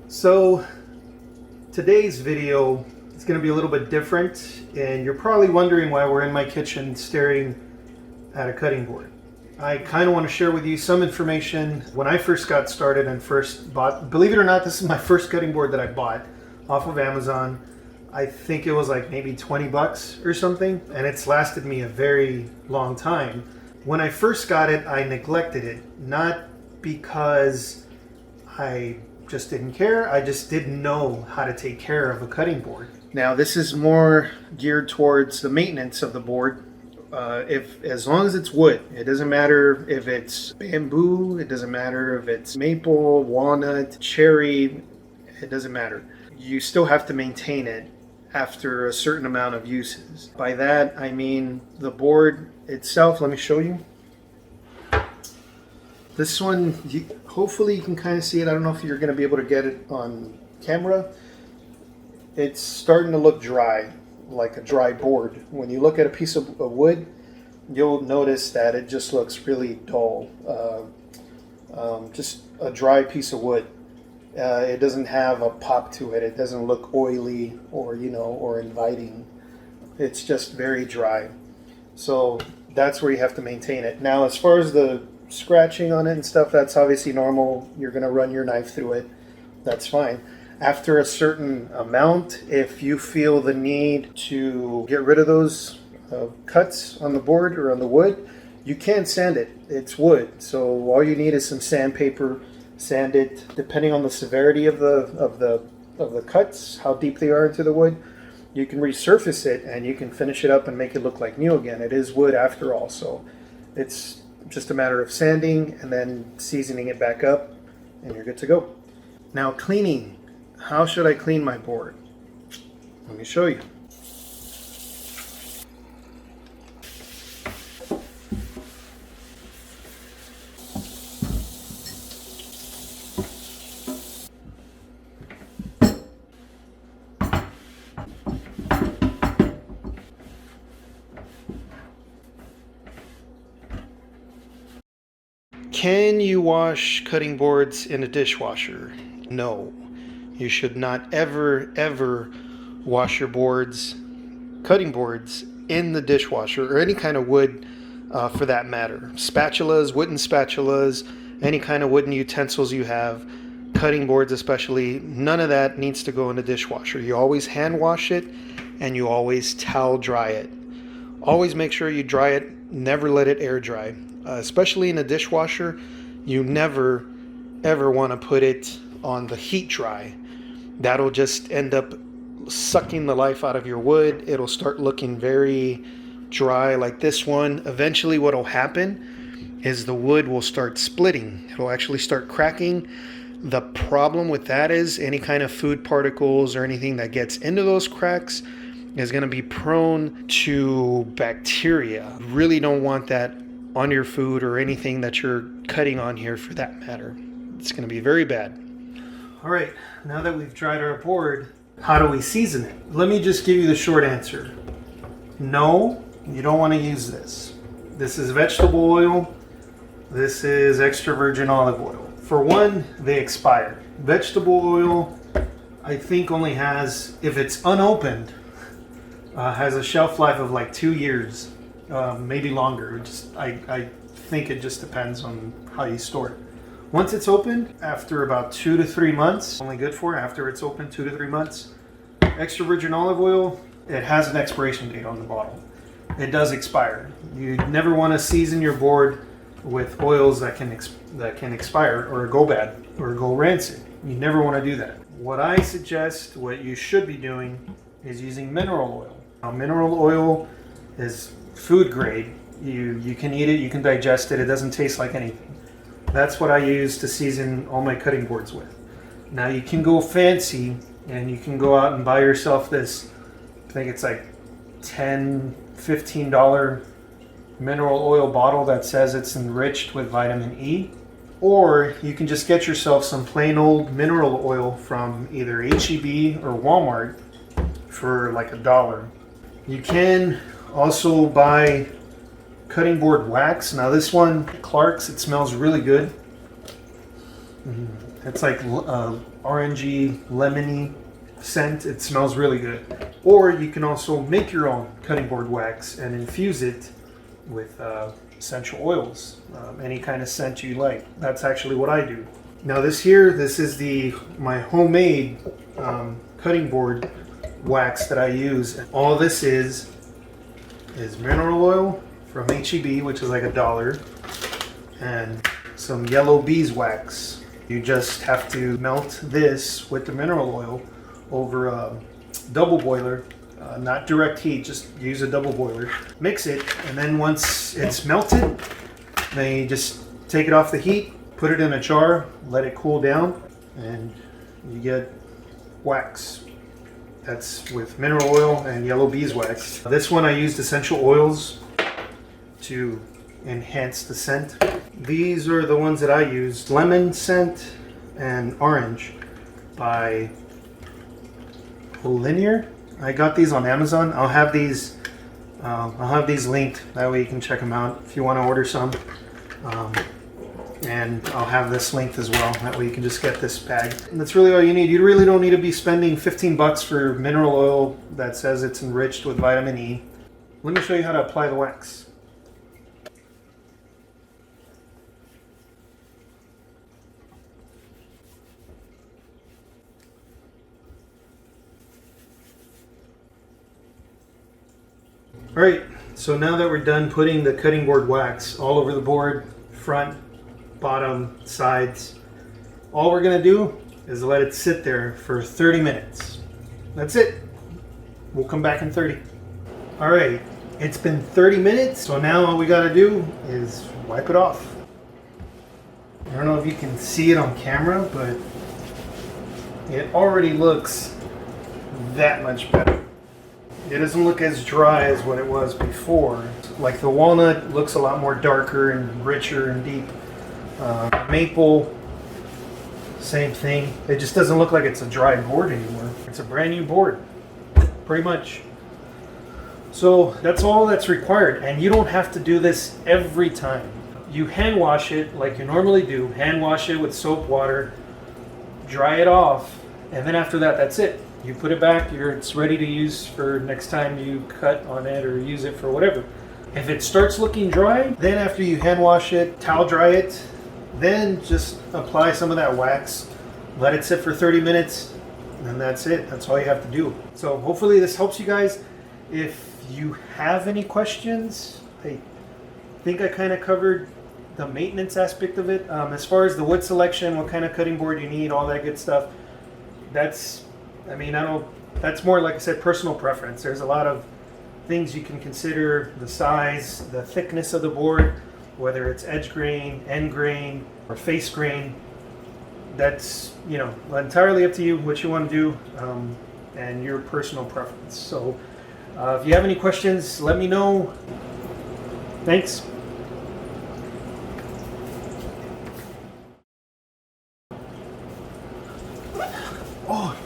So today's video is going to be a little bit different, and you're probably wondering why we're in my kitchen staring at a cutting board. I kind of want to share with you some information. When I first got started and first bought, believe it or not, this is my first cutting board that I bought off of Amazon. I think it was like maybe 20 bucks or something, and it's lasted me a very long time. When I first got it, I neglected it, not because I just didn't care. I just didn't know how to take care of a cutting board. Now this is more geared towards the maintenance of the board. As long as it's wood, it doesn't matter if it's bamboo, it doesn't matter if it's maple, walnut, cherry, it doesn't matter. You still have to maintain it after a certain amount of uses. By that I mean the board itself. Let me show you. This one, hopefully you can kind of see it. I don't know if you're going to be able to get it on camera. It's starting to look dry, like a dry board. When you look at a piece of wood, you'll notice that it just looks really dull. Just a dry piece of wood. It doesn't have a pop to it. It doesn't look oily or or inviting. It's just very dry. So that's where you have to maintain it. Now, as far as the scratching on it and stuff, that's obviously normal. You're going to run your knife through it. That's fine. After a certain amount, if you feel the need to get rid of those cuts on the board or on the wood, you can sand it. It's wood, so all you need is some sandpaper. Sand it depending on the severity of the cuts, how deep they are into the wood. You can resurface it and you can finish it up and make it look like new again. It is wood after all, so it's just a matter of sanding and then seasoning it back up and you're good to go. Now, cleaning. How should I clean my board? Let me show you. Can you wash cutting boards in a dishwasher? No. You should not ever wash your boards, cutting boards, in the dishwasher or any kind of wood for that matter. Spatulas, wooden spatulas, any kind of wooden utensils you have, cutting boards especially, none of that needs to go in the dishwasher. You always hand wash it and you always towel dry it. Always make sure you dry it, never let it air dry. Especially in a dishwasher, you never ever want to put it on the heat dry. That'll just end up sucking the life out of your wood. It'll start looking very dry like this one. Eventually what will happen is the wood will start splitting. It'll actually start cracking. The problem with that is any kind of food particles or anything that gets into those cracks is going to be prone to bacteria. You really don't want that on your food or anything that you're cutting on here for that matter. It's going to be very bad. All right, now that we've dried our board, how do we season it? Let me just give you the short answer. No, you don't want to use this. This is vegetable oil. This is extra virgin olive oil. For one, they expire. Vegetable oil, I think only has, if it's unopened, has a shelf life of like 2 years. Maybe longer. I think it just depends on how you store it. Once it's opened, after about 2 to 3 months, only good for after it's open, 2 to 3 months. Extra virgin olive oil, it has an expiration date on the bottle. It does expire. You never want to season your board with oils that can expire or go bad or go rancid. You never want to do that. What I suggest, what you should be doing, is using mineral oil. Now, mineral oil is food grade. You can eat it, you can digest it, it doesn't taste like anything. That's what I use to season all my cutting boards with. Now you can go fancy and you can go out and buy yourself this, I think it's like $10, $15 mineral oil bottle that says it's enriched with vitamin E. Or you can just get yourself some plain old mineral oil from either H-E-B or Walmart for like $1. You can also buy cutting board wax. Now this one, Clark's, it smells really good. It's like orangey, lemony scent. It smells really good. Or you can also make your own cutting board wax and infuse it with essential oils, any kind of scent you like. That's actually what I do. Now this is my homemade cutting board wax that I use. All this is mineral oil from HEB, which is like $1, and some yellow beeswax. You just have to melt this with the mineral oil over a double boiler, not direct heat, just use a double boiler. Mix it, and then once it's melted, then you just take it off the heat, put it in a jar, let it cool down, and you get wax. That's with mineral oil and yellow beeswax. This one I used essential oils to enhance the scent. These are the ones that I used: lemon scent and orange by Linear. I got these on Amazon. I'll have these linked. That way you can check them out if you want to order some. And I'll have this linked as well. That way you can just get this bag. And that's really all you need. You really don't need to be spending 15 bucks for mineral oil that says it's enriched with vitamin E. Let me show you how to apply the wax. Alright, so now that we're done putting the cutting board wax all over the board, front, bottom, sides, all we're going to do is let it sit there for 30 minutes. That's it. We'll come back in 30. Alright, it's been 30 minutes, so now all we got to do is wipe it off. I don't know if you can see it on camera, but it already looks that much better. It doesn't look as dry as what it was before. Like the walnut looks a lot more darker and richer and deep. Maple, same thing. It just doesn't look like it's a dry board anymore. It's a brand new board, pretty much. So that's all that's required, and you don't have to do this every time. You hand wash it like you normally do. Hand wash it with soap, water, dry it off, and then after that, that's it. You put it back, it's ready to use for next time you cut on it or use it for whatever. If it starts looking dry, then after you hand wash it, towel dry it, then just apply some of that wax, let it sit for 30 minutes, and that's it. That's all you have to do. So hopefully this helps you guys. If you have any questions, I think I kind of covered the maintenance aspect of it. As far as the wood selection, what kind of cutting board you need, all that good stuff, that's more, like I said, personal preference. There's a lot of things you can consider: the size, the thickness of the board, whether it's edge grain, end grain, or face grain. That's, entirely up to you what you want to do, and your personal preference. So if you have any questions, let me know. Thanks. Oh.